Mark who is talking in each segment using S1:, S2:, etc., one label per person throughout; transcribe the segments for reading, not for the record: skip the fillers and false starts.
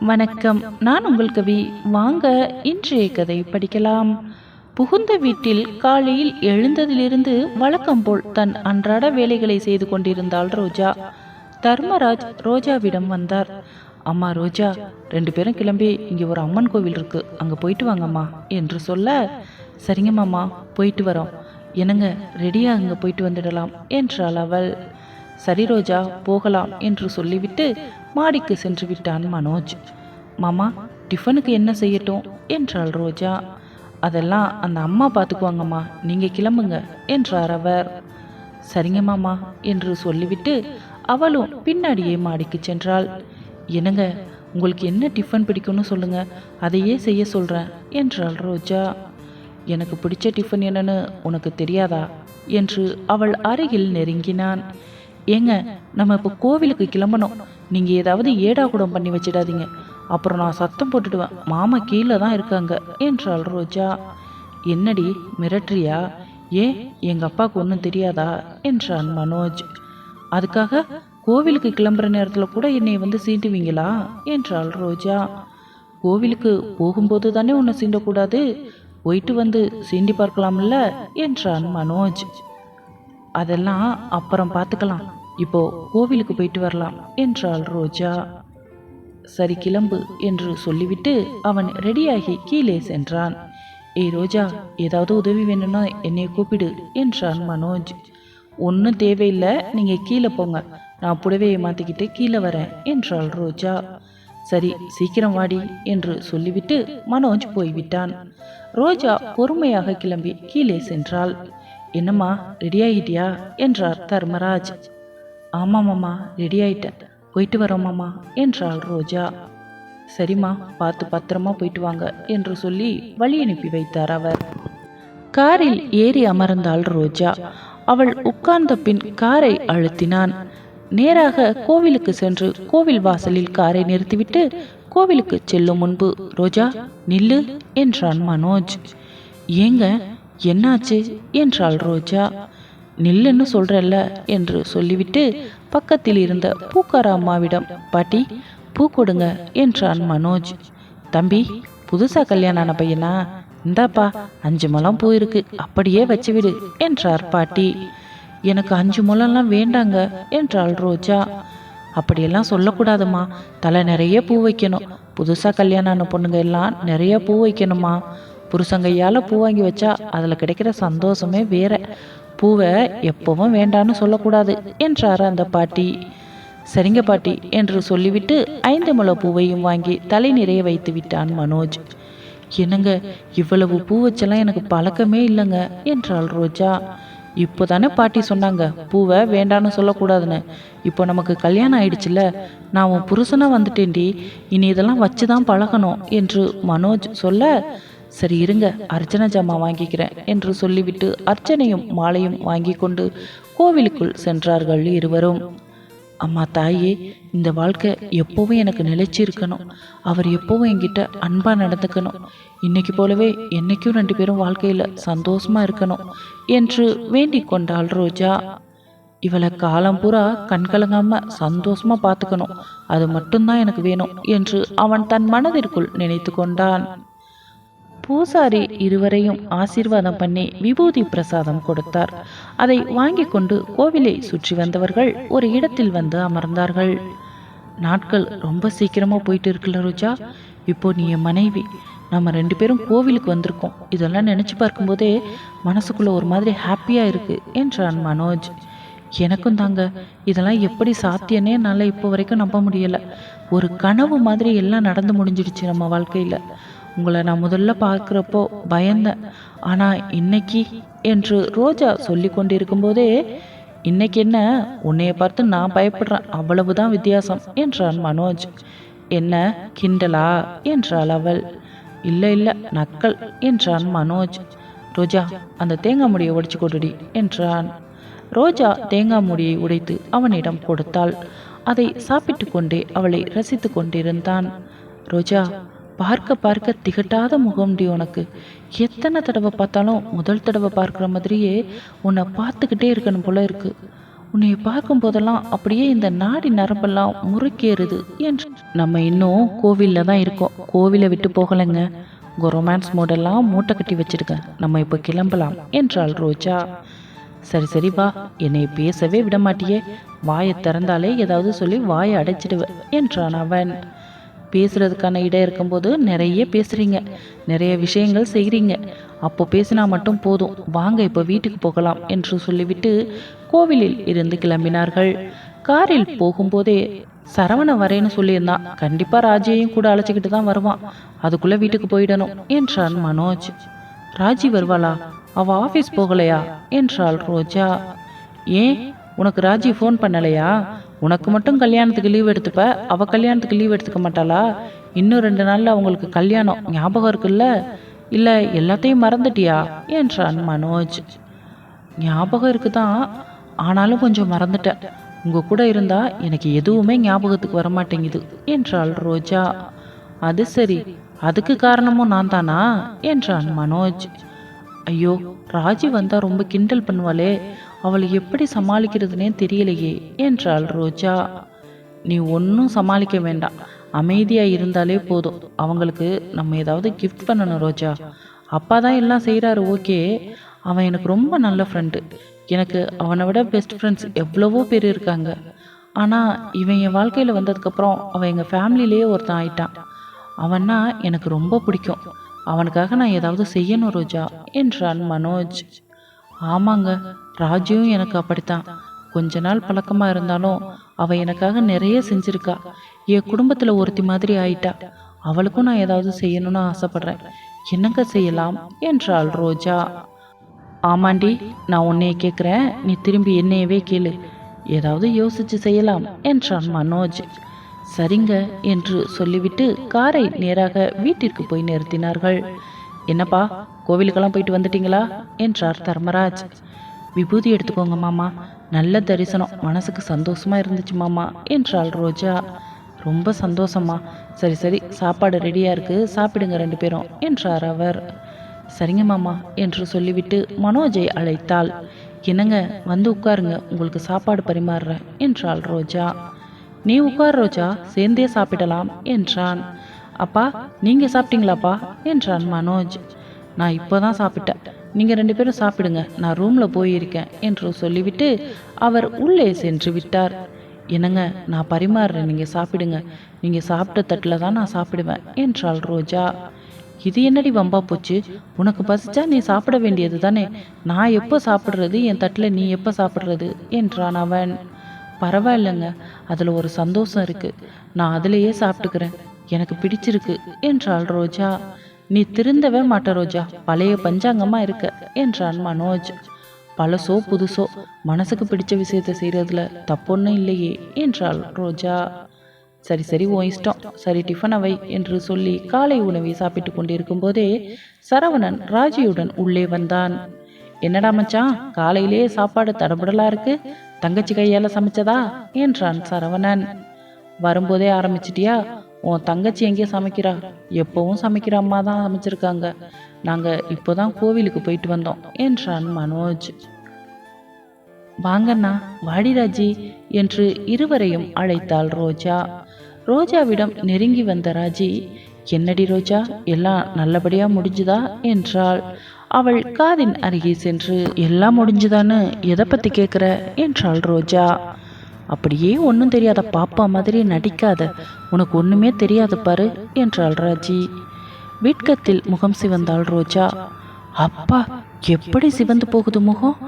S1: வணக்கம். நான் உங்கள் கவி. வாங்க இன்றைய கதை படிக்கலாம். புகுந்த வீட்டில் காலையில் எழுந்ததிலிருந்து வழக்கம் போல் தன் அன்றாட வேலைகளை செய்து கொண்டிருந்தாள் ரோஜா. தர்மராஜ் ரோஜாவிடம் வந்தார். அம்மா ரோஜா, 2 பேரும் கிளம்பி இங்கே ஒரு அம்மன் கோவில் இருக்கு, அங்கே போயிட்டு வாங்கம்மா என்று சொல்ல, சரிங்க மாமா, போயிட்டு வரோம். என்னங்க, ரெடியாக அங்கே போயிட்டு வந்துடலாம் என்றாள் அவள். சரி ரோஜா, போகலாம் என்று சொல்லிவிட்டு மாடிக்கு சென்று விட்டான் மனோஜ். மாமா, டிஃபனுக்கு என்ன செய்யட்டும் என்றாள் ரோஜா. அதெல்லாம் அந்த அம்மா பார்த்துக்குவாங்கம்மா, நீங்கள் கிளம்புங்க என்றார் அவர். சரிங்க மாமா என்று சொல்லிவிட்டு அவளும் பின்னாடியே மாடிக்கு சென்றாள். என்னங்க, உங்களுக்கு என்ன டிஃபன் பிடிக்கும்னு சொல்லுங்க, அதையே செய்ய சொல்கிறேன் என்றாள் ரோஜா. எனக்கு பிடிச்ச டிஃபன் என்னன்னு உனக்கு தெரியாதா என்று அவள் அருகில் நெருங்கினான். ஏங்க, நம்ம இப்போ கோவிலுக்கு கிளம்பணும், நீங்கள் ஏதாவது ஏடாகுடம் பண்ணி வச்சிடாதீங்க, அப்புறம் நான் சத்தம் போட்டுடுவேன், மாமா கீழே தான் இருக்காங்க என்றாள் ரோஜா. என்னடி மிரட்டுறியா? ஏன், எங்கள் அப்பாவுக்கு ஒன்றும் தெரியாதா என்றான் மனோஜ். அதுக்காக கோவிலுக்கு கிளம்புற நேரத்தில் கூட என்னை வந்து சீண்டுவீங்களா என்றாள் ரோஜா. கோவிலுக்கு போகும்போது தானே உன்னை சீண்டக்கூடாது, போயிட்டு வந்து சீண்டி பார்க்கலாம்ல என்றான் மனோஜ். அதெல்லாம் அப்புறம் பார்த்துக்கலாம், இப்போ கோவிலுக்கு போயிட்டு வரலாம் என்றாள் ரோஜா. சரி கிளம்பு என்று சொல்லிவிட்டு அவன் ரெடியாகி கீழே சென்றான். ஏய் ரோஜா, ஏதாவது உதவி வேணும்னா என்னை கூப்பிடு என்றான் மனோஜ். ஒன்றும் தேவையில்லை, நீங்கள் கீழே போங்க, நான் புடவையை மாற்றிக்கிட்டு கீழே வரேன் என்றாள் ரோஜா. சரி சீக்கிரம் வாடி என்று சொல்லிவிட்டு மனோஜ் போய்விட்டான். ரோஜா பொறுமையாக கிளம்பி கீழே சென்றாள். என்னம்மா, ரெடி ஆகிட்டியா என்றார் தர்மராஜ். ஆமாம் மாமா, ரெடி ஆயிட்டேன், போயிட்டு வரோம் மாமா என்றாள் ரோஜா. சரிம்மா, பார்த்து பத்திரமா போயிட்டு வாங்க என்று சொல்லி வழி அனுப்பி வைத்தார் அவர். காரில் ஏறி அமர்ந்தாள் ரோஜா. அவள் உட்கார்ந்த பின் காரை அழுத்தினான். நேராக கோவிலுக்கு சென்று கோவில் வாசலில் காரை நிறுத்திவிட்டு கோவிலுக்கு செல்லும் முன்பு, ரோஜா நில்லு என்றான் மனோஜ். ஏங்க, என்னாச்சு என்றாள் ரோஜா. நில்லுன்னு சொல்றல்ல என்று சொல்லிவிட்டு பக்கத்தில் இருந்த பூக்கார அம்மாவிடம், பாட்டி பூ கொடுங்க என்றான் மனோஜ். தம்பி, புதுசா கல்யாணம் ஆன பையனா? இந்தாப்பா, 5 முழம் பூ இருக்கு, அப்படியே வச்சு விடு என்றார் பாட்டி. எனக்கு 5 முழம்லாம் வேண்டாங்க என்றாள் ரோஜா. அப்படியெல்லாம் சொல்லக்கூடாதுமா, தலை நிறைய பூ வைக்கணும், புதுசா கல்யாணம் ஆன பொண்ணுங்க எல்லாம் நிறைய பூ வைக்கணுமா, புருஷங்கையால் பூ வாங்கி வச்சா அதில் கிடைக்கிற சந்தோஷமே வேற, பூவை எப்பவும் வேண்டான்னு சொல்லக்கூடாது என்றார் அந்த பாட்டி. சரிங்க பாட்டி என்று சொல்லிவிட்டு 5 முழ பூவையும் வாங்கி தலை நிறைய வைத்து விட்டான் மனோஜ். என்னங்க, இவ்வளவு பூ வச்செல்லாம் எனக்கு பழக்கமே இல்லைங்க என்றாள் ரோஜா. இப்போ தானே பாட்டி சொன்னாங்க பூவை வேண்டான்னு சொல்லக்கூடாதுன்னு, இப்போ நமக்கு கல்யாணம் ஆயிடுச்சுல, நான் உன் புருஷனாக வந்துட்டேன்டி, இனி இதெல்லாம் வச்சு தான் பழகணும் என்று மனோஜ் சொல்ல, சரி இருங்க, அர்ச்சனை ஜாமா வாங்கிக்கிறேன் என்று சொல்லிவிட்டு அர்ச்சனையும் மாலையும் வாங்கி கொண்டு கோவிலுக்குள் சென்றார்கள் இருவரும். அம்மா தாயே, இந்த வாழ்க்கை எப்போவும் எனக்கு நிலைச்சி இருக்கணும், அவர் எப்போவும் என்கிட்ட அன்பாக நடந்துக்கணும், இன்னைக்கு போலவே என்னைக்கும் 2 பேரும் வாழ்க்கையில் சந்தோஷமாக இருக்கணும் என்று வேண்டிக் கொண்டாள் ரோஜா. இவளை காலம் பூரா கண்கலங்காம சந்தோஷமாக பார்த்துக்கணும், அது மட்டும்தான் எனக்கு வேணும் என்று அவன் தன் மனதிற்குள் நினைத்து கொண்டான். பூசாரி இருவரையும் ஆசீர்வாதம் பண்ணி விபூதி பிரசாதம் கொடுத்தார். அதை வாங்கி கொண்டு கோவிலை சுற்றி வந்தவர்கள் ஒரு இடத்தில் வந்து அமர்ந்தார்கள். நாட்கள் ரொம்ப சீக்கிரமா போயிட்டு இருக்குல்ல ரோஜா, இப்போ நீ என் மனைவி, நம்ம 2 பேரும் கோவிலுக்கு வந்திருக்கோம், இதெல்லாம் நினைச்சு பார்க்கும்போதே மனசுக்குள்ள ஒரு மாதிரி ஹாப்பியா இருக்கு என்றான் மனோஜ். எனக்கும் தாங்க, இதெல்லாம் எப்படி சாத்தியனே என்னால் இப்போ வரைக்கும் நம்ப முடியல, ஒரு கனவு மாதிரி எல்லாம் நடந்து முடிஞ்சிடுச்சு நம்ம வாழ்க்கையில். உங்களை நான் முதல்ல பார்க்குறப்போ பயந்தேன், ஆனால் இன்னைக்கு என்று ரோஜா சொல்லி கொண்டிருக்கும் போதே, இன்னைக்கு என்ன, உன்னைய பார்த்து நான் பயப்படுறேன், அவ்வளவுதான் வித்தியாசம் என்றான் மனோஜ். என்ன கிண்டலா என்றாள் அவள். இல்லை இல்லை, நக்கல் என்றான் மனோஜ். ரோஜா, அந்த தேங்காய் மூடியை உடைச்சு கொடுடி என்றான். ரோஜா தேங்காய் மூடியை உடைத்து அவனிடம் கொடுத்தாள். அதை சாப்பிட்டு கொண்டே அவளை ரசித்து கொண்டிருந்தான். ரோஜா, பார்க்க பார்க்க திகட்டாத முகம்டி உனக்கு, எத்தனை தடவை பார்த்தாலும் முதல் தடவை பார்க்குற மாதிரியே உன்னை பார்த்துக்கிட்டே இருக்கணும் போல இருக்கு, உன்னை பார்க்கும் போதெல்லாம் அப்படியே இந்த நாடி நரம்பெல்லாம் முறுக்கேறுது என்று. நம்ம இன்னும் கோவிலில் தான் இருக்கோம், கோவிலை விட்டு போகலைங்க. உங்கள் ரொமான்ஸ் மோடெல்லாம் மூட்டை கட்டி வச்சிருக்க, நம்ம இப்போ கிளம்பலாம் என்றாள் ரோஜா. சரி சரி வா, என்னை பேசவே விட மாட்டியே, வாயை திறந்தாலே ஏதாவது சொல்லி வாயை அடைச்சிடுவேன் என்றான் அவன். பேசுறதுக்கான இடம் இருக்கும்போது நிறைய பேசுறீங்க, நிறைய விஷயங்கள் செய்கிறீங்க, அப்போ பேசினா மட்டும் போதும், வாங்க இப்போ வீட்டுக்கு போகலாம் என்று சொல்லிவிட்டு கோவிலில் இருந்து கிளம்பினார்கள். காரில் போகும்போதே சரவண வரேன்னு சொல்லியிருந்தான், கண்டிப்பா ராஜியையும் கூட அழைச்சிக்கிட்டு தான் வருவான், அதுக்குள்ள வீட்டுக்கு போயிடணும் என்றான் மனோஜ். ராஜி வருவாளா? அவ ஆஃபீஸ் போகலையா என்றாள் ரோஜா. ஏன், உனக்கு ராஜி ஃபோன் பண்ணலையா? உனக்கு மட்டும் கல்யாணத்துக்கு லீவ் எடுத்துப்ப, அவ கல்யாணத்துக்கு லீவ் எடுத்துக்க மாட்டாளா? இன்னும் 2 நாள்ல அவங்களுக்கு கல்யாணம், ஞாபகம் இருக்குல்ல? இல்ல எல்லாத்தையும் மறந்துட்டியா என்றான் மனோஜ். ஞாபகம் இருக்குதான், ஆனாலும் கொஞ்சம் மறந்துட்டேன். உங்க கூட இருந்தா எனக்கு எதுவுமே ஞாபகத்துக்கு வரமாட்டேங்குது என்றாள் ரோஜா. அது சரி, அதுக்கு காரணமும் நான் தானா என்றான் மனோஜ். ஐயோ, ராஜி வந்தா ரொம்ப கிண்டல் பண்ணுவாளே, அவளை எப்படி சமாளிக்கிறதுனே தெரியலையே என்றாள் ரோஜா. நீ ஒன்றும் சமாளிக்க வேண்டாம், அமைதியா இருந்தாலே போதும். அவங்களுக்கு நம்ம ஏதாவது கிஃப்ட் பண்ணணும் ரோஜா. அப்பா தான் எல்லாம் செய்கிறாரு, ஓகே. அவன் எனக்கு ரொம்ப நல்ல ஃப்ரெண்டு, எனக்கு அவனை விட பெஸ்ட் ஃப்ரெண்ட்ஸ் எவ்வளவோ பேர் இருக்காங்க. ஆனால் இவன் என் வாழ்க்கையில் வந்ததுக்கப்புறம் அவன் எங்கள் ஃபேமிலியிலேயே ஒருத்தன் ஆயிட்டான். அவன்னா எனக்கு ரொம்ப பிடிக்கும், அவனுக்காக நான் ஏதாவது செய்யணும் ரோஜா என்றான் மனோஜ். ஆமாங்க, ராஜுவும் எனக்கு அப்படித்தான். கொஞ்ச நாள் பழக்கமாக இருந்தாலும் அவள் எனக்காக நிறைய செஞ்சிருக்கா. என் குடும்பத்தில் ஒருத்தி மாதிரி ஆயிட்டா. அவளுக்கும் நான் ஏதாவது செய்யணும்னு ஆசைப்படுறேன், என்னங்க செய்யலாம் என்றாள் ரோஜா. ஆமாண்டி, நான் உன்னைய கேட்குறேன், நீ திரும்பி என்னையவே கேளு, ஏதாவது யோசிச்சு செய்யலாம் என்றான் மனோஜ். சரிங்க என்று சொல்லிவிட்டு காரை நேராக வீட்டிற்கு போய் நிறுத்தினார்கள். என்னப்பா, கோவிலுக்கெல்லாம் போயிட்டு வந்துட்டீங்களா என்றார் தர்மராஜ். விபூதி எடுத்துக்கோங்க மாமா, நல்ல தரிசனம், மனசுக்கு சந்தோஷமா இருந்துச்சு மாமா என்றாள் ரோஜா. ரொம்ப சந்தோஷமா, சரி சரி, சாப்பாடு ரெடியா இருக்கு, சாப்பிடுங்க 2 பேரும் என்றார் அவர். சரிங்க மாமா என்று சொல்லிவிட்டு மனோஜை அழைத்தாள். என்னங்க, வந்து உட்காருங்க, உங்களுக்கு சாப்பாடு பரிமாறுறேன் என்றாள் ரோஜா. நீ உட்கார் ரோஜா, சேர்ந்தே சாப்பிடலாம் என்றான். அப்பா, நீங்க சாப்பிட்டீங்களாப்பா என்றான் மனோஜ். நான் இப்போதான் சாப்பிட்டேன், நீங்க 2 பேரும் சாப்பிடுங்க, நான் ரூம்ல போயிருக்கேன் என்று சொல்லிவிட்டு அவர் உள்ளே சென்று விட்டார். என்னங்க, நான் பரிமாறுறேன், நீங்க சாப்பிடுங்க, நீங்க சாப்பிட்ட தட்டில் தான் நான் சாப்பிடுவேன் என்றாள் ரோஜா. இது என்னடி வம்பா போச்சு, உனக்கு பசிச்சா நீ சாப்பிட வேண்டியது தானே, நான் எப்போ சாப்பிட்றது, என் தட்டில் நீ எப்போ சாப்பிட்றது என்றான் அவன். பரவாயில்லைங்க, அதில் ஒரு சந்தோஷம் இருக்கு, நான் அதிலேயே சாப்பிட்டுக்கிறேன், எனக்கு பிடிச்சிருக்கு என்றாள் ரோஜா. நீ திருந்தவே மாட்ட ரோஜா, பழைய பஞ்சாங்கமா இருக்க என்றான் மனோஜ். பழசோ புதுசோ, மனசுக்கு பிடிச்ச விஷயத்தை செய்யறதுல தப்பொன்னும் இல்லையே என்றாள் ரோஜா. சரி சரி, உன் இஷ்டம், சரி டிஃபன் அவை என்று சொல்லி காலை உணவை சாப்பிட்டு கொண்டிருக்கும் போதே சரவணன் ராஜியுடன் உள்ளே வந்தான். என்னடா மச்சான், காலையிலேயே சாப்பாடு தடபுடலா இருக்கு, தங்கச்சி கையால சமைச்சதா என்றான் சரவணன். வரும்போதே ஆரம்பிச்சிட்டியா, உன் தங்கச்சி எங்கே சமைக்கிறா, எப்பவும் சமைக்கிற அம்மா தான் சமைச்சிருக்காங்க, நாங்க இப்போதான் கோவிலுக்கு போயிட்டு வந்தோம் என்றான் மனோஜ். வாங்கண்ணா, வாடி ராஜி என்று இருவரையும் அழைத்தாள் ரோஜா. ரோஜாவிடம் நெருங்கி வந்த ராஜி, என்னடி ரோஜா, எல்லாம் நல்லபடியா முடிஞ்சுதா என்றாள். அவள் காதின் அருகே சென்று, எல்லாம் முடிஞ்சுதான்னு எதை பத்தி கேட்குற என்றாள் ரோஜா. அப்படியே ஒன்றும் தெரியாத பாப்பா மாதிரி நடிக்காத, உனக்கு ஒன்றுமே தெரியாது பாரு என்றாள் ராஜி. வீட்கத்தில் முகம் சிவந்தாள் ரோஜா. அப்பா, எப்படி சிவந்து போகுது முகம்,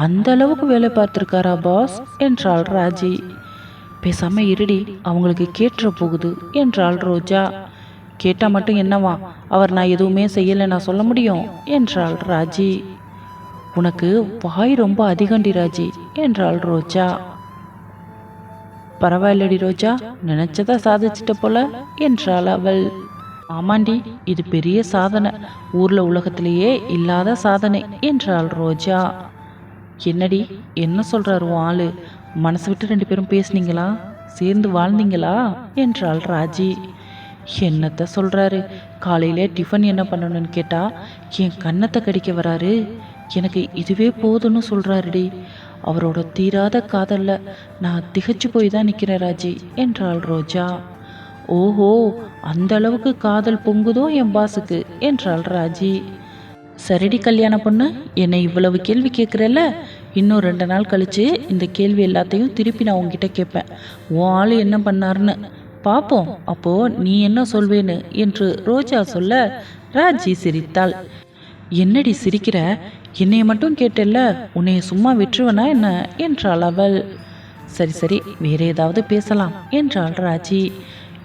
S1: அந்த அளவுக்கு வேலை பார்த்துருக்காரா பாஸ் என்றாள் ராஜி. பேசாம இருடி, அவங்களுக்கு கேட்டுற போகுது என்றாள் ரோஜா. கேட்டா மட்டும் என்னவா, அவர் நான் எதுவுமே செய்யலை நான் சொல்ல முடியும் என்றாள் ராஜி. உனக்கு வாய் ரொம்ப அதிகண்டி ராஜி என்றாள் ரோஜா. பரவாயில்லடி ரோஜா, நினைச்சதா சாதிச்சிட்ட போல என்றாள் அவள். ஆமாண்டி, இது பெரிய சாதனை, ஊர்ல உலகத்திலேயே இல்லாத சாதனை என்றாள் ரோஜா. என்னடி, என்ன சொல்றாரு உன் ஆளு, மனசு விட்டு 2 பேரும் பேசுனீங்களா, சேர்ந்து வாழ்ந்தீங்களா என்றாள் ராஜி. என்னத்த சொல்றாரு, காலையிலே டிஃபன் என்ன பண்ணணும்னு கேட்டா என் கன்னத்தை கடிக்க வராரு, எனக்கு இதுவே போதும்னு சொல்கிறாருடி. அவரோட தீராத காதலில் நான் திகைச்சு போய் தான் நிற்கிறேன் ராஜி என்றாள் ரோஜா. ஓஹோ, அந்த அளவுக்கு காதல் பொங்குதோ என் பாஸுக்கு என்றாள் ராஜி. சரிடி கல்யாண பொண்ணு, என்னை இவ்வளவு கேள்வி கேட்குறல்ல, இன்னும் 2 நாள் கழித்து இந்த கேள்வி எல்லாத்தையும் திருப்பி நான் உங்ககிட்ட கேட்பேன். உன் ஆள் என்ன பண்ணாருன்னு பார்ப்போம், அப்போது நீ என்ன சொல்வேன்னு என்று ரோஜா சொல்ல ராஜி சிரித்தாள். என்னடி சிரிக்கிற? என்னைய மட்டும் கேட்டல்ல, உன்னைய சும்மா விட்டுருவனா என்ன என்றாள் அவள். சரி சரி, வேற ஏதாவது பேசலாம் என்றாள் ராஜி.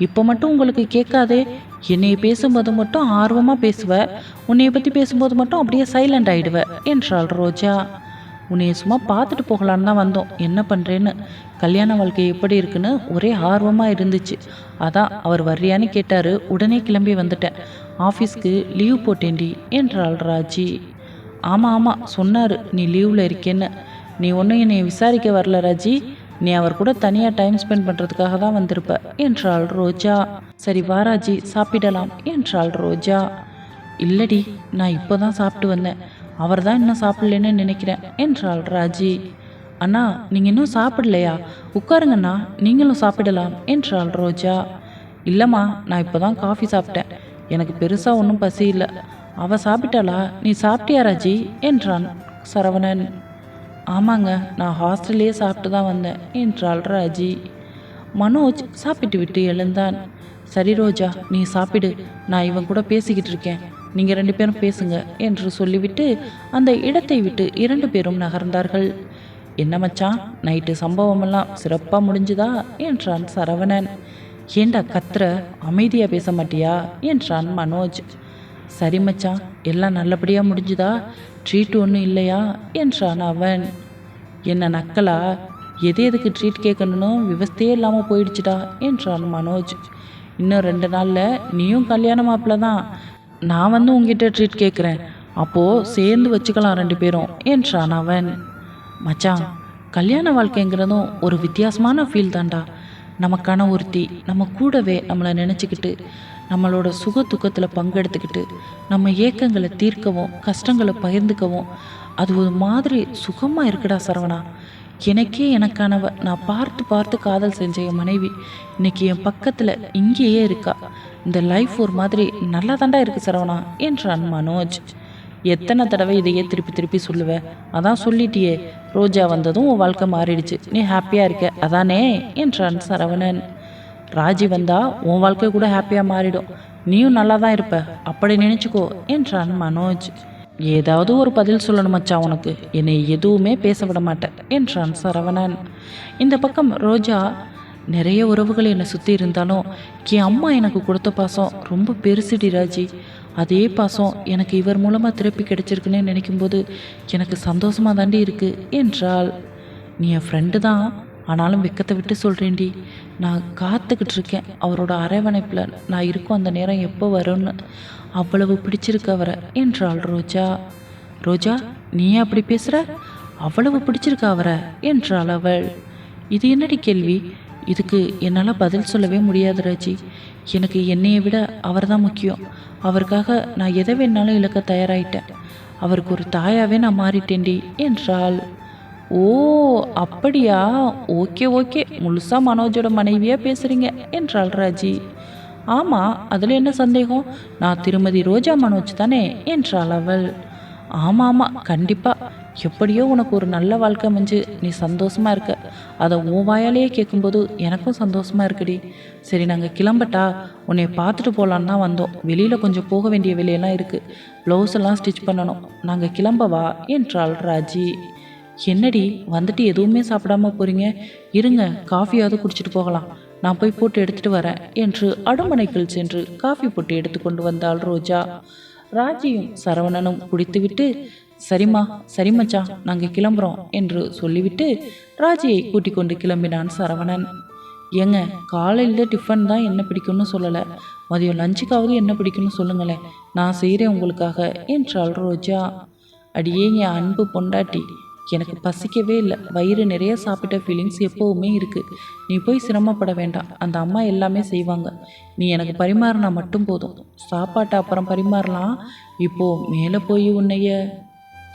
S1: இப்போ மட்டும் உங்களுக்கு கேட்காதே, என்னைய பேசும்போது மட்டும் ஆர்வமாக பேசுவ, உன்னைய பற்றி பேசும்போது மட்டும் அப்படியே சைலண்ட் ஆகிடுவ என்றாள் ரோஜா. உன்னைய சும்மா பார்த்துட்டு போகலான்னு தான் வந்தோம், என்ன பண்ணுறேன்னு. கல்யாண வாழ்க்கை எப்படி இருக்குன்னு ஒரே ஆர்வமாக இருந்துச்சு, அதான் அவர் வர்றியான்னு கேட்டார், உடனே கிளம்பி வந்துட்டேன். ஆஃபீஸ்க்கு லீவ் போட்டேன்டி என்றாள் ராஜி. ஆமாம் ஆமாம் சொன்னார், நீ லீவில் இருக்கேன்னு. நீ ஒன்றும் என்னை விசாரிக்க வரல ராஜி, நீ அவர் கூட தனியாக டைம் ஸ்பெண்ட் பண்ணுறதுக்காக தான் வந்திருப்ப என்றாள் ரோஜா. சரி வா ராஜி, சாப்பிடலாம் என்றாள் ரோஜா. இல்லடி, நான் இப்போ தான் சாப்பிட்டு வந்தேன், அவர் தான் இன்னும் சாப்பிடலன்னு நினைக்கிறேன் என்றாள் ராஜி. அண்ணா, நீங்கள் இன்னும் சாப்பிடலையா? உட்காருங்கண்ணா, நீங்களும் சாப்பிடலாம் என்றாள் ரோஜா. இல்லைம்மா, நான் இப்போ தான் காஃபி சாப்பிட்டேன், எனக்கு பெருசாக ஒன்றும் பசி இல்லை. அவள் சாப்பிட்டாளா? நீ சாப்பிட்டியா ராஜி என்றான் சரவணன். ஆமாங்க, நான் ஹாஸ்டல்லையே சாப்பிட்டு தான் வந்தேன் என்றாள் ராஜி. மனோஜ் சாப்பிட்டு விட்டு எழுந்தான். சரி ரோஜா, நீ சாப்பிடு, நான் இவன் கூட பேசிக்கிட்டு இருக்கேன், நீங்கள் 2 பேரும் பேசுங்க என்று சொல்லிவிட்டு அந்த இடத்தை விட்டு 2 பேரும் நகர்ந்தார்கள். என்ன மச்சான், நைட்டு சம்பவமெல்லாம் சிறப்பாக முடிஞ்சுதா என்றான் சரவணன். ஏண்டா கத்துற, அமைதியாக பேச மாட்டியா என்றான் மனோஜ். சரி மச்சான், எல்லாம் நல்லபடியாக முடிஞ்சுதா? ட்ரீட் ஒன்றும் இல்லையா என்றான் அவன். என்ன நக்கலா, எதுக்கு ட்ரீட் கேட்கணும்னு விவஸ்தையே இல்லாமல் போயிடுச்சுடா என்றான் மனோஜ். இன்னும் 2 நாளில் நீயும் கல்யாண மாப்பிள்ள தான், நான் வந்து உங்ககிட்ட ட்ரீட் கேட்குறேன், அப்போது சேர்ந்து வச்சுக்கலாம் 2 பேரும் என்றான் அவன். மச்சான், கல்யாண வாழ்க்கைங்கிறதும் ஒரு வித்தியாசமான ஃபீல் தான்டா. நமக்கான ஒருத்தி நம்ம கூடவே நம்மளை நினச்சிக்கிட்டு, நம்மளோட சுக துக்கத்தில் பங்கெடுத்துக்கிட்டு, நம்ம ஏக்கங்களை தீர்க்கவும் கஷ்டங்களை பகிர்ந்துக்கவும் அது ஒரு மாதிரி சுகமாக இருக்குடா சரவணா. எனக்கே எனக்கானவ, நான் பார்த்து பார்த்து காதல் செஞ்ச என் மனைவி இன்னைக்கு என் பக்கத்தில் இங்கேயே இருக்கா. இந்த லைஃப் ஒரு மாதிரி நல்லா தாண்டா இருக்குது சரவணா என்றான் மனோஜ். எத்தனை தடவை இதையே திருப்பி திருப்பி சொல்லுவேன், அதான் சொல்லிட்டியே, ரோஜா வந்ததும் உன் வாழ்க்கை மாறிடுச்சு, நீ ஹாப்பியாக இருக்க அதானே என்றான் சரவணன். ராஜி வந்தா உன் வாழ்க்கை கூட ஹாப்பியாக மாறிடும், நீயும் நல்லா தான் இருப்ப, அப்படி நினச்சிக்கோ என்றான் மனோஜ். ஏதாவது ஒரு பதில் சொல்லணும் மச்சான் உனக்கு, என்னை எதுவுமே பேச விட மாட்டேன் என்றான் சரவணன். இந்த பக்கம் ரோஜா, நிறைய உறவுகள் என்னை சுற்றி இருந்தாலும் என் அம்மா எனக்கு கொடுத்த பாசம் ரொம்ப பெருசுடி ராஜி. அதே பாசம் எனக்கு இவர் மூலமாக திருப்பி கிடைச்சிருக்குன்னு நினைக்கும்போது எனக்கு சந்தோஷமாக தாண்டி இருக்குது என்றாள். நீ என் ஃப்ரெண்டு தான், ஆனாலும் வெக்கத்தை விட்டு சொல்கிறேன்டி, நான் காத்துக்கிட்டு இருக்கேன் அவரோட அரவணைப்பில் நான் இருக்கும் அந்த நேரம் எப்போ வரும்னு. அவ்வளவு பிடிச்சிருக்கு அவரை என்றாள் ரோஜா. ரோஜா, நீ அப்படி பேசுகிற? அவ்வளவு பிடிச்சிருக்க அவரை என்றாள் அவள். இது என்னடி கேள்வி? இதுக்கு என்னால் பதில் சொல்லவே முடியாது ராஜி. எனக்கு என்னையை விட அவர் தான் முக்கியம். அவருக்காக நான் எதை வேணாலும் இழக்க தயாராகிட்டேன். அவருக்கு ஒரு தாயாகவே நான் மாறிட்டேன்டி என்றாள். ஓ அப்படியா, ஓகே ஓகே, முழுசாக மனோஜோட மனைவியாக பேசுகிறீங்க என்றாள் ராஜி. ஆமாம், அதில் என்ன சந்தேகம், நான் திருமதி ரோஜா மனோஜ் தானே என்றாள் அவள். ஆமாம் ஆமாம், கண்டிப்பாக, எப்படியோ உனக்கு ஒரு நல்ல வாழ்க்கை அமைஞ்சு நீ சந்தோஷமாக இருக்க, அதை உன் வாயாலேயே கேட்கும்போது எனக்கும் சந்தோஷமாக இருக்குடி. சரி நாங்கள் கிளம்பட்டா, உன்னை பார்த்துட்டு போகலான்னு தான் வந்தோம், வெளியில் கொஞ்சம் போக வேண்டிய வேலையெல்லாம் இருக்குது, ப்ளவுஸ் எல்லாம் ஸ்டிச் பண்ணணும், நாங்கள் கிளம்பவா என்றாள் ராஜி. என்னடி வந்துட்டு எதுவுமே சாப்பிடாம போகிறீங்க, இருங்க காஃபியாவது குடிச்சிட்டு போகலாம், நான் போய் போட்டு எடுத்துகிட்டு வரேன் என்று அடுமனைக்குள் சென்று காஃபி போட்டு எடுத்து கொண்டு வந்தாள் ரோஜா. ராஜியும் சரவணனும் குடித்துவிட்டு, சரிம்மா சரி மச்சான் நாங்கள் கிளம்புறோம் என்று சொல்லிவிட்டு ராஜியை கூட்டிக் கொண்டு கிளம்பினான் சரவணன். ஏங்க, காலையில் டிஃபன் தான் என்ன பிடிக்கும்னு சொல்லலை, மதியம் லஞ்சுக்காவது என்ன பிடிக்கும்னு சொல்லுங்களேன், நான் செய்கிறேன் உங்களுக்காக என்றாள் ரோஜா. அடியே என் அன்பு பொண்டாட்டி, எனக்கு பசிக்கவே இல்லை, வயிறு நிறைய சாப்பிட்ட ஃபீலிங்ஸ் எப்போவுமே இருக்குது, நீ போய் சிரமப்பட வேண்டாம், அந்த அம்மா எல்லாமே செய்வாங்க, நீ எனக்கு பரிமாறினா மட்டும் போதும், சாப்பாட்டை அப்புறம் பரிமாறலாம், இப்போது மேலே போய் உன்னைய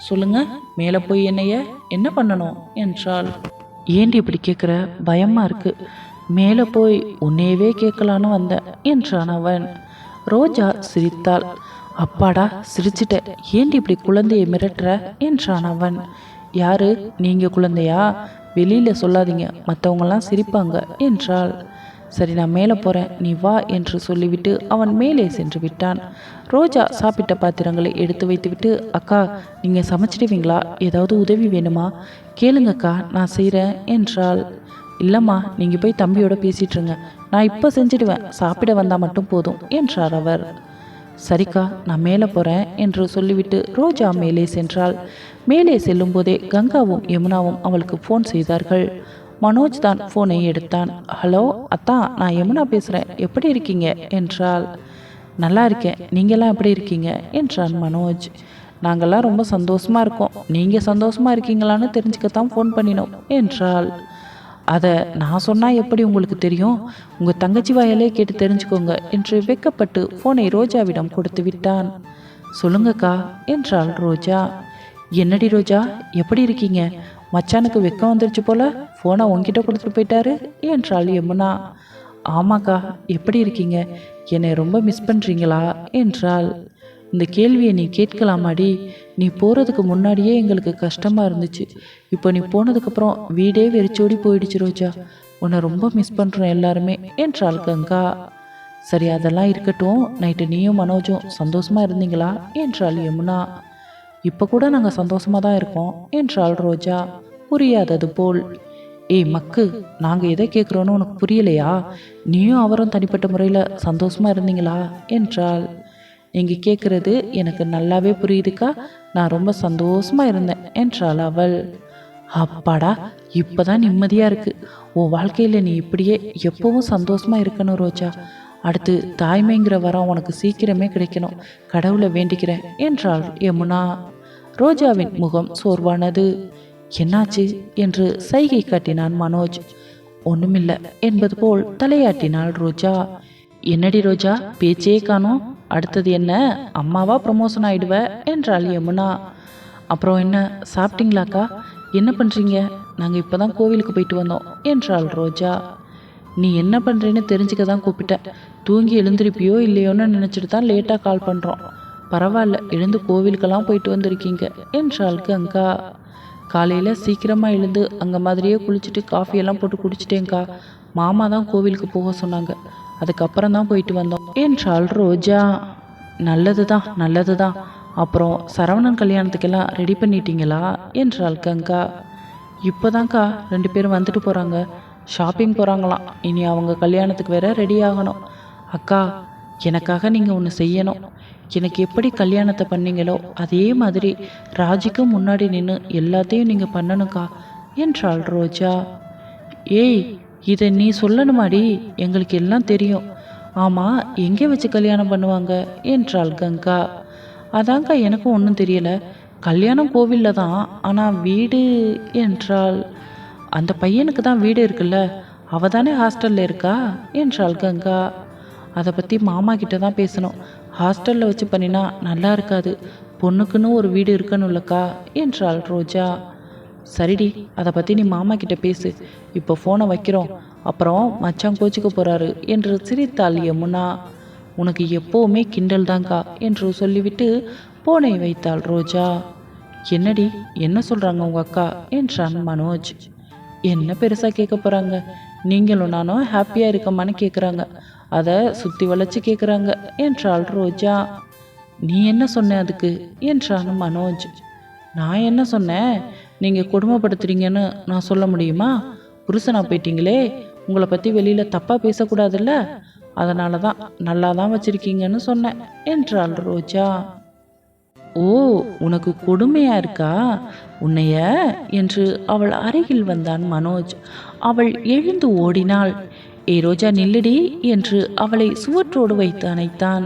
S1: சொல்லுங்க, மேலே போய் என்னைய என்ன பண்ணணும் என்றாள். ஏண்டி இப்படி கேட்குற, பயமா இருக்கு. மேலே போய் உன்னையவே கேட்கலான்னு வந்தேன் என்றான் அவன். ரோஜா சிரித்தாள். அப்பாடா சிரிச்சிட்ட, ஏண்டி இப்படி குழந்தையை மிரட்டுற என்றான் அவன். யாரு, நீங்க குழந்தையா? வெளியில சொல்லாதீங்க, மற்றவங்கெல்லாம் சிரிப்பாங்க என்றாள். சரி, நான் மேலே போகிறேன், நீ வா என்று சொல்லிவிட்டு அவன் மேலே சென்று விட்டான். ரோஜா சாப்பிட்ட பாத்திரங்களை எடுத்து வைத்துவிட்டு, அக்கா நீங்கள் சமைச்சிடுவீங்களா, ஏதாவது உதவி வேணுமா? கேளுங்கக்கா, நான் செய்கிறேன் என்றாள். இல்லைம்மா, நீங்கள் போய் தம்பியோட பேசிட்டுருங்க, நான் இப்போ செஞ்சிடுவேன், சாப்பிட வந்தால் மட்டும் போதும் என்றார் அவர். சரிக்கா, நான் மேலே போகிறேன் என்று சொல்லிவிட்டு ரோஜா மேலே சென்றாள். மேலே செல்லும்போதே கங்காவும் யமுனாவும் அவளுக்கு ஃபோன் செய்தார்கள். மனோஜ் தான் ஃபோனை எடுத்தான். ஹலோ அத்தா, நான் யமுனா பேசுகிறேன், எப்படி இருக்கீங்க என்றாள். நல்லா இருக்கேன், நீங்களாம் எப்படி இருக்கீங்க என்றான் மனோஜ். நாங்கள்லாம் ரொம்ப சந்தோஷமாக இருக்கோம், நீங்கள் சந்தோஷமாக இருக்கீங்களான்னு தெரிஞ்சுக்கத்தான் ஃபோன் பண்ணினோம் என்றாள். அதை நான் சொன்னால் எப்படி உங்களுக்கு தெரியும், உங்கள் தங்கச்சி வாயாலே கேட்டு தெரிஞ்சுக்கோங்க என்று வெக்கப்பட்டு ஃபோனை ரோஜாவிடம் கொடுத்து விட்டான். சொல்லுங்கக்கா என்றாள் ரோஜா. என்னடி ரோஜா, எப்படி இருக்கீங்க? மச்சானுக்கு வெக்கம் வந்துருச்சு போல, ஃபோனை உங்ககிட்ட கொடுத்துட்டு போயிட்டாரு என்றாள் யமுனா. ஆமாக்கா, எப்படி இருக்கீங்க? என்னை ரொம்ப மிஸ் பண்ணுறீங்களா என்றாள். இந்த கேள்வியை நீ கேட்கலாமாடி, நீ போகிறதுக்கு முன்னாடியே எங்களுக்கு கஷ்டமாக இருந்துச்சு, இப்போ நீ போனதுக்கப்புறம் வீடே வெறிச்சோடி போயிடுச்சு ரோஜா, உன்னை ரொம்ப மிஸ் பண்ணுறோம் எல்லாருமே என்றாள் கங்கா. சரி, அதெல்லாம் இருக்கட்டும், நைட்டு நீயும் மனோஜும் சந்தோஷமாக இருந்தீங்களா என்றாள் யமுனா. இப்போ கூட நாங்கள் சந்தோஷமாக தான் இருக்கோம் என்றாள் ரோஜா புரியாதது போல். ஏய் மக்கு, நாங்கள் எதை கேட்குறோன்னு உனக்கு புரியலையா? நீயும் அவரும் தனிப்பட்ட முறையில் சந்தோஷமாக இருந்தீங்களா என்றாள். நீங்கள் கேட்குறது எனக்கு நல்லாவே புரியுதுக்கா, நான் ரொம்ப சந்தோஷமாக இருந்தேன் என்றாள் அவள். அப்பாடா, இப்போ தான் நிம்மதியாக இருக்குது. உன் வாழ்க்கையில் நீ இப்படியே எப்பவும் சந்தோஷமாக இருக்கணும் ரோஜா. அடுத்து தாய்மைங்கிற வரம் உனக்கு சீக்கிரமே கிடைக்கணும், கடவுளை வேண்டிக்கிறேன் என்றாள் யமுனா. ரோஜாவின் முகம் சோர்வானது. என்னாச்சு என்று சைகை காட்டினான் மனோஜ். ஒண்ணுமில்ல என்பது போல் தலையாட்டினாள் ரோஜா. என்னடி ரோஜா, பேச்சே காணோம், அடுத்தது என்ன, அம்மாவா ப்ரமோஷன் ஆயிடுவ என்றாள் யமுனா. அப்புறம் என்ன, சாப்பிட்டீங்களாக்கா? என்ன பண்ணுறீங்க? நாங்கள் இப்போ தான் கோவிலுக்கு போயிட்டு வந்தோம் என்றாள் ரோஜா. நீ என்ன பண்ணுறேன்னு தெரிஞ்சுக்க தான் கூப்பிட்டேன், தூங்கி எழுந்திருப்பியோ இல்லையோன்னு நினச்சிட்டு தான் லேட்டாக கால் பண்ணுறோம். பரவாயில்ல, எழுந்து கோவிலுக்கெல்லாம் போயிட்டு வந்திருக்கீங்க என்றாள் கங்கா. காலையில் சீக்கிரமாக எழுந்து அங்கே மாதிரியே குளிச்சுட்டு காஃபியெல்லாம் போட்டு குடிச்சிட்டேங்க்கா, மாமா தான் கோவிலுக்கு போக சொன்னாங்க, அதுக்கப்புறம் தான் போயிட்டு வந்தோம் என்றாள் ரோஜா. நல்லது தான், நல்லது தான். அப்புறம் சரவணன் கல்யாணத்துக்கெல்லாம் ரெடி பண்ணிட்டீங்களா என்றாள் கங்கா. இப்போதான்க்கா 2 பேரும் வந்துட்டு போகிறாங்க, ஷாப்பிங் போகிறாங்களாம், இனி அவங்க கல்யாணத்துக்கு வேற ரெடி ஆகணும். அக்கா, எனக்காக நீங்கள் ஒன்று செய்யணும். எனக்கு எப்படி கல்யாணத்தை பண்ணீங்களோ அதே மாதிரி ராஜிக்கும் முன்னாடி நின்று எல்லாத்தையும் நீங்கள் பண்ணணுக்கா என்றாள் ரோஜா. ஏய், இதை நீ சொல்லணுமாடி, எங்களுக்கு எல்லாம் தெரியும். ஆமாம், எங்கே வச்சு கல்யாணம் பண்ணுவாங்க என்றாள் கங்கா. அதாங்க்கா எனக்கும் ஒன்றும் தெரியல, கல்யாணம் கோவிலில் தான், ஆனால் வீடு என்றாள். அந்த பையனுக்கு தான் வீடு இருக்குல்ல, அவ தானே ஹாஸ்டலில் இருக்கா என்றாள் கங்கா. அதை பற்றி மாமா கிட்ட தான் பேசணும், ஹாஸ்டலில் வச்சு பண்ணினா நல்லா இருக்காது, பொண்ணுக்குன்னு ஒரு வீடு இருக்கணும்லக்கா என்றாள் ரோஜா. சரிடி, அதை பற்றி நீ மாமா கிட்ட பேசு, இப்போ ஃபோனை வைக்கிறோம், அப்புறம் மச்சான் கோச்சிக்க போகிறாரு என்று சிரித்தாள் யமுனா. உனக்கு எப்போவுமே கிண்டல் தாங்க்கா என்று சொல்லிவிட்டு போனை வைத்தாள் ரோஜா. என்னடி, என்ன சொல்கிறாங்க உங்கள் அக்கா என்றான் மனோஜ். என்ன பெருசாக கேட்க போகிறாங்க, நீங்களும் நானும் ஹாப்பியாக இருக்கமான்னு கேட்குறாங்க, அதை சுற்றி வளைச்சி கேட்குறாங்க என்றாள் ரோஜா. நீ என்ன சொன்ன அதுக்கு என்றான் மனோஜ். நான் என்ன சொன்னேன், நீங்கள் கொடுமைப்படுத்துறீங்கன்னு நான் சொல்ல முடியுமா? புருஷனா போயிட்டீங்களே, உங்களை பற்றி வெளியில் தப்பாக பேசக்கூடாதுல்ல, அதனால தான் நல்லா தான் வச்சுருக்கீங்கன்னு சொன்னேன் என்றாள் ரோஜா. ஓ, உனக்கு கொடுமையா இருக்கா, உன்னைய என்று அவள் அருகில் வந்தான் மனோஜ். அவள் எழுந்து ஓடினாள். ஏ ரோஜா நில்லுடி என்று அவளை சுவற்றோடு வைத்து அணைத்தான்.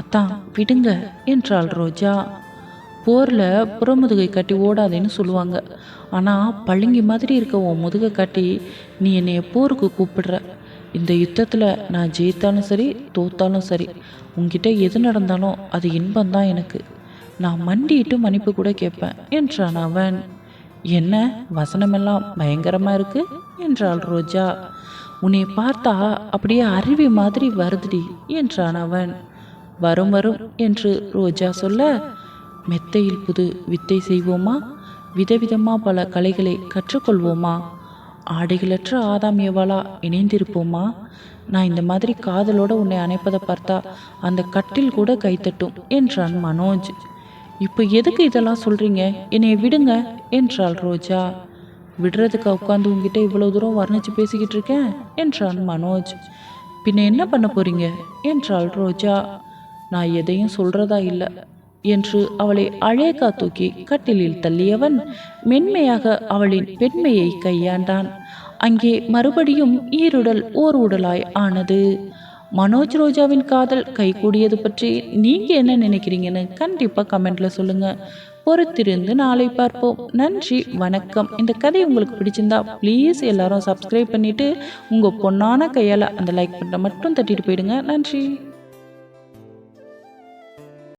S1: அத்தான் விடுங்க என்றாள் ரோஜா. போரில் புறமுதுகை கட்டி ஓடாதேன்னு சொல்லுவாங்க, ஆனால் பளிங்கி மாதிரி இருக்க உன் முதுகை காட்டி நீ என்னைய போருக்கு கூப்பிடுற. இந்த யுத்தத்தில் நான் ஜெயித்தாலும் சரி தோத்தாலும் சரி, உங்ககிட்ட எது நடந்தாலும் அது இன்பம்தான் எனக்கு. நான் மண்டிட்டு மன்னிப்பு கூட கேட்பேன் என்றான் அவன். என்ன வசனமெல்லாம் பயங்கரமா இருக்கு என்றாள் ரோஜா. உன்னை பார்த்தா அப்படியே அருவி மாதிரி வருதுடி என்றான் அவன். வரும் வரும் என்று ரோஜா சொல்ல, மெத்தையில் புது வித்தை செய்வோமா, விதவிதமா பல கலைகளை கற்றுக்கொள்வோமா, ஆடைகளற்ற ஆதாம் ஏவாளா இணைந்திருப்போமா, நான் இந்த மாதிரி காதலோட உன்னை அணைப்பதை பார்த்தா அந்த கட்டில் கூட கைத்தட்டும் என்றான் மனோஜ். இப்போ எதுக்கு இதெல்லாம் சொல்றீங்க, என்னை விடுங்க என்றாள் ரோஜா. விடுறதுக்கு உட்காந்து உங்ககிட்ட இவ்வளோ தூரம் வர்ணிச்சு பேசிக்கிட்டு இருக்கேன் என்றான் மனோஜ். பின்ன என்ன பண்ண போறீங்க என்றாள் ரோஜா. நான் எதையும் சொல்றதா இல்லை என்று அவளை அழேக்கா தூக்கி கட்டிலில் தள்ளியவன் மென்மையாக அவளின் பெண்மையை கையாண்டான். அங்கே மறுபடியும் ஈருடல் ஓர் உடலாய் ஆனது. மனோஜ் ரோஜாவின் காதல் கைகூடியது பற்றி நீங்க என்ன நினைக்கிறீங்கன்னு கண்டிப்பா கமெண்ட்ல சொல்லுங்க. பொறுத்திருந்து நாளை பார்ப்போம். நன்றி, வணக்கம். இந்த கதை உங்களுக்கு பிடிச்சிருந்தா ப்ளீஸ் எல்லாரும் சப்ஸ்கிரைப் பண்ணிட்டு உங்க பொண்ணான கையால் அந்த லைக் பட்டனை மட்டும் தட்டிட்டு போயிடுங்க. நன்றி.